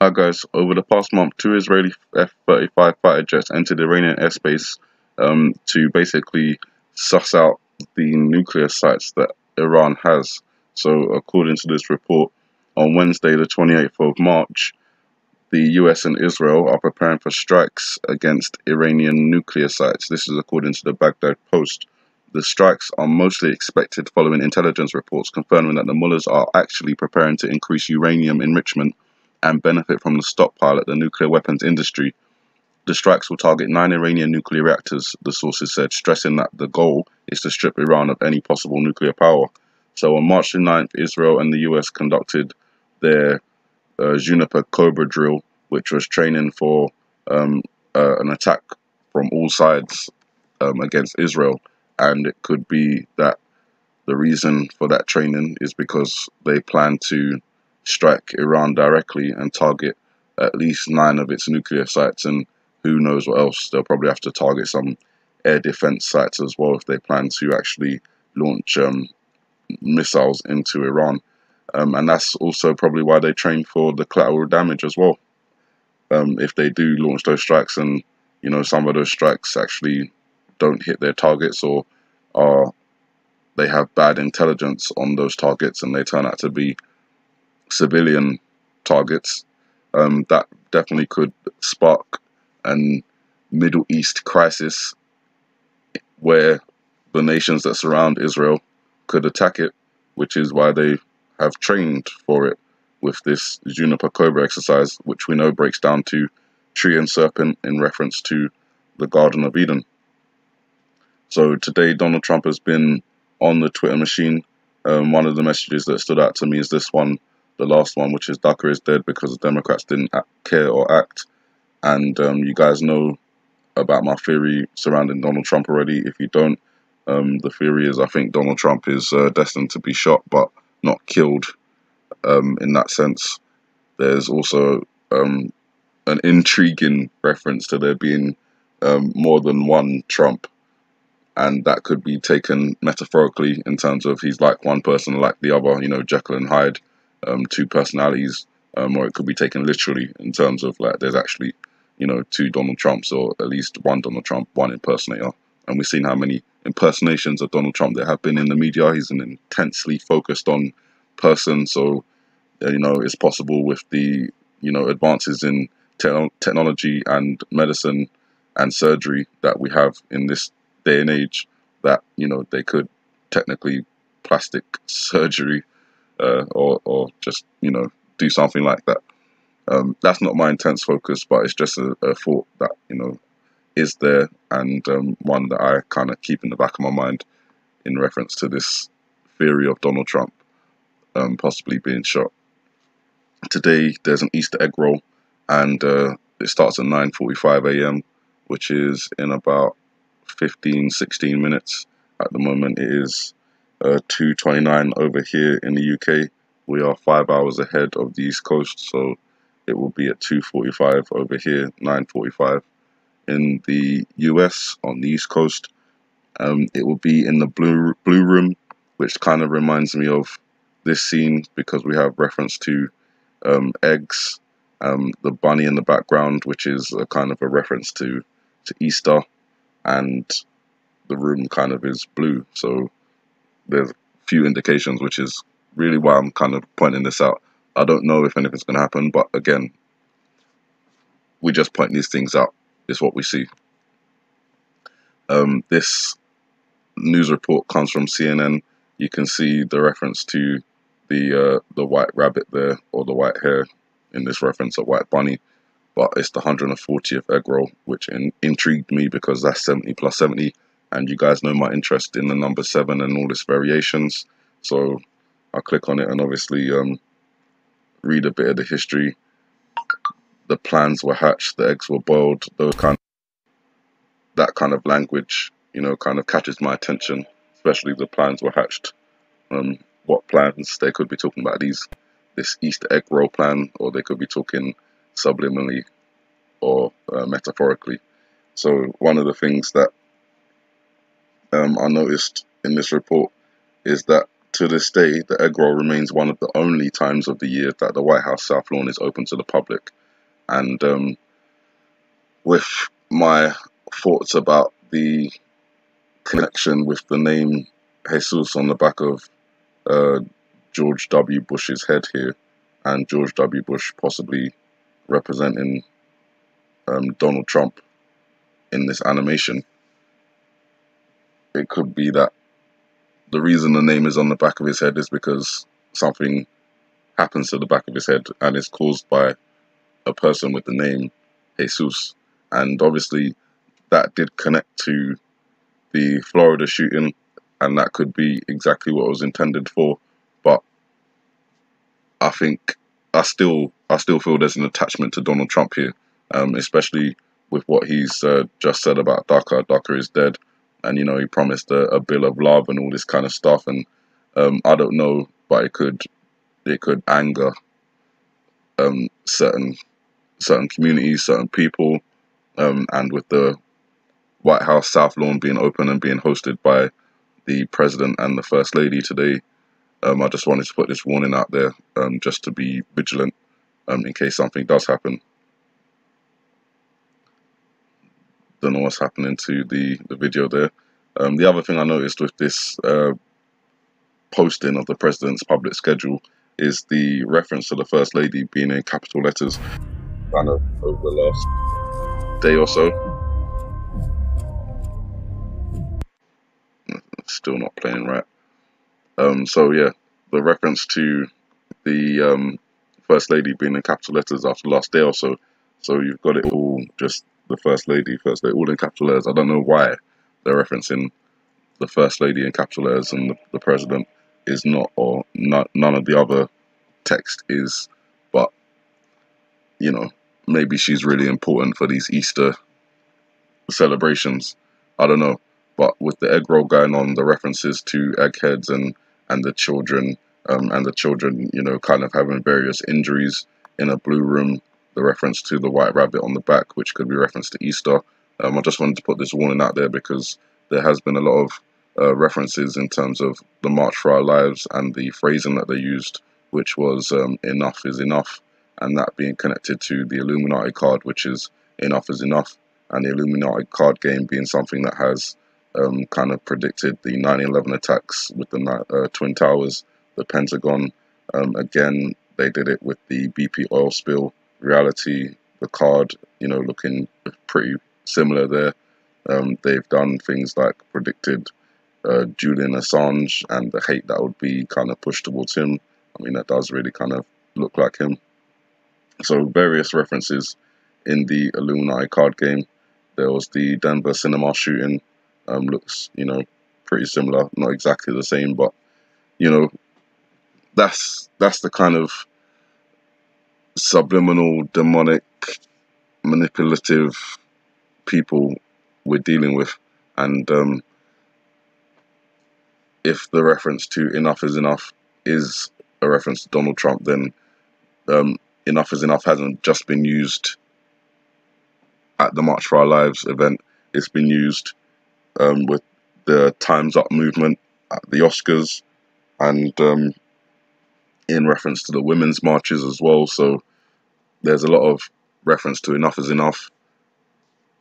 Hi guys, over the past month, two Israeli F-35 fighter jets entered Iranian airspace to basically suss out the nuclear sites that Iran has. So, according to this report, on Wednesday, the 28th of March, the US and Israel are preparing for strikes against Iranian nuclear sites. This is according to the Baghdad Post. The strikes are mostly expected following intelligence reports confirming that the mullahs are actually preparing to increase uranium enrichment and benefit from the stockpile at the nuclear weapons industry. The strikes will target 9 Iranian nuclear reactors, the sources said, stressing that the goal is to strip Iran of any possible nuclear power. So on March the 9th, Israel and the US conducted their Juniper Cobra drill, which was training for an attack from all sides against Israel. And it could be that the reason for that training is because they plan to strike Iran directly and target at least 9 of its nuclear sites, and who knows what else. They'll probably have to target some air defense sites as well if they plan to actually launch missiles into Iran. And that's also probably why they train for the collateral damage as well. If they do launch those strikes and, some of those strikes actually don't hit their targets, or are they have bad intelligence on those targets and they turn out to be civilian targets, that definitely could spark a Middle East crisis where the nations that surround Israel could attack it, which is why they have trained for it with this Juniper Cobra exercise, which we know breaks down to tree and serpent in reference to the Garden of Eden. So today Donald Trump has been on the Twitter machine. One of the messages that stood out to me is this one, the last one, which is Daca is dead because the Democrats didn't care or act. And you guys know about my theory surrounding Donald Trump already. If you don't, the theory is I think Donald Trump is destined to be shot but not killed. In that sense, there's also an intriguing reference to there being more than one Trump. And that could be taken metaphorically in terms of he's like one person like the other, Jekyll and Hyde, two personalities, or it could be taken literally in terms of like there's actually, two Donald Trumps, or at least one Donald Trump, one impersonator. And we've seen how many impersonations of Donald Trump there have been in the media. He's an intensely focused on person. So, it's possible with the, advances in technology and medicine and surgery that we have in this day and age, that they could technically plastic surgery or just do something like that. That's not my intense focus, but it's just a thought that is there, and one that I kind of keep in the back of my mind in reference to this theory of Donald Trump possibly being shot. Today there's an Easter egg roll, and it starts at 9:45 a.m., which is in about 16 minutes. At the moment it is 2:29 over here in the UK. We are 5 hours ahead of the East Coast, so it will be at 2:45 over here, 9:45 in the US on the East Coast. It will be in the blue room, which kind of reminds me of this scene because we have reference to eggs, the bunny in the background, which is a kind of a reference to Easter, and the room kind of is blue. So there's a few indications, which is really why I'm kind of pointing this out. I don't know if anything's going to happen, but again, we just point these things out. It's what we see. This news report comes from CNN. You can see the reference to the white rabbit there, or the white hare in this reference, a white bunny. But it's the 140th egg roll, which intrigued me because that's 70 plus 70. And you guys know my interest in the number 7 and all its variations. So I click on it and obviously read a bit of the history. The plans were hatched, the eggs were boiled, that kind of language, kind of catches my attention, especially the plans were hatched. What plans? They could be talking about this Easter egg roll plan, or they could be talking subliminally or metaphorically. So one of the things that I noticed in this report is that to this day, the egg roll remains one of the only times of the year that the White House South Lawn is open to the public. And with my thoughts about the connection with the name Jesus on the back of George W. Bush's head here, and George W. Bush possibly representing Donald Trump in this animation, it could be that the reason the name is on the back of his head is because something happens to the back of his head and is caused by a person with the name Jesus. And obviously that did connect to the Florida shooting, and that could be exactly what it was intended for. But I think I still feel there's an attachment to Donald Trump here, especially with what he's just said about Daca. Daca is dead, and you know he promised a bill of love and all this kind of stuff. And I don't know, but it could anger certain communities, certain people, and with the White House South Lawn being open and being hosted by the President and the First Lady today, I just wanted to put this warning out there, just to be vigilant in case something does happen. Don't know what's happening to the video there. The other thing I noticed with this posting of the President's public schedule is the reference to the First Lady being in capital letters kind of over the last day or so. Still not playing right. So yeah, the reference to the First Lady being in capital letters after the last day or so. So you've got it all just the First Lady, all in capital letters. I don't know why they're referencing the First Lady in capital letters and the President is not, or not, none of the other text is. But, you know, maybe she's really important for these Easter celebrations. I don't know. But with the egg roll going on, the references to eggheads and the children, you know, kind of having various injuries in a blue room, the reference to the white rabbit on the back, which could be reference to Easter. I just wanted to put this warning out there because there has been a lot of references in terms of the March for Our Lives and the phrasing that they used, which was enough is enough, and that being connected to the Illuminati card, which is enough is enough, and the Illuminati card game being something that has kind of predicted the 9/11 attacks with the Twin Towers, the Pentagon. Again, they did it with the BP oil spill. Reality, the card, you know, looking pretty similar there. They've done things like predicted Julian Assange and the hate that would be kind of pushed towards him. I mean, that does really kind of look like him. So various references in the Illuminati card game. There was the Denver cinema shooting. Looks, you know, pretty similar. Not exactly the same, but, you know, that's the kind of subliminal, demonic, manipulative people we're dealing with. And if the reference to enough is enough is a reference to Donald Trump, then enough is enough hasn't just been used at the March for Our Lives event. It's been used with the Time's Up movement at the Oscars, and in reference to the women's marches as well. So there's a lot of reference to enough is enough,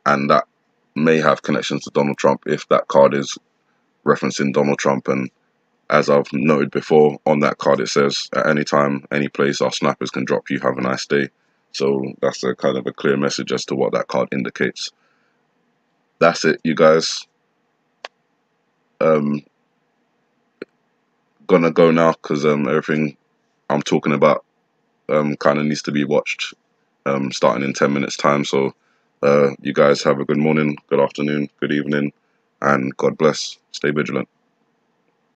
and that may have connections to Donald Trump if that card is referencing Donald Trump. And as I've noted before, on that card it says, at any time, any place, our snappers can drop you, have a nice day. So that's a kind of a clear message as to what that card indicates. That's it, you guys. Gonna go now because everything I'm talking about kind of needs to be watched starting in 10 minutes time. So you guys have a good morning, good afternoon, good evening, and God bless. Stay vigilant.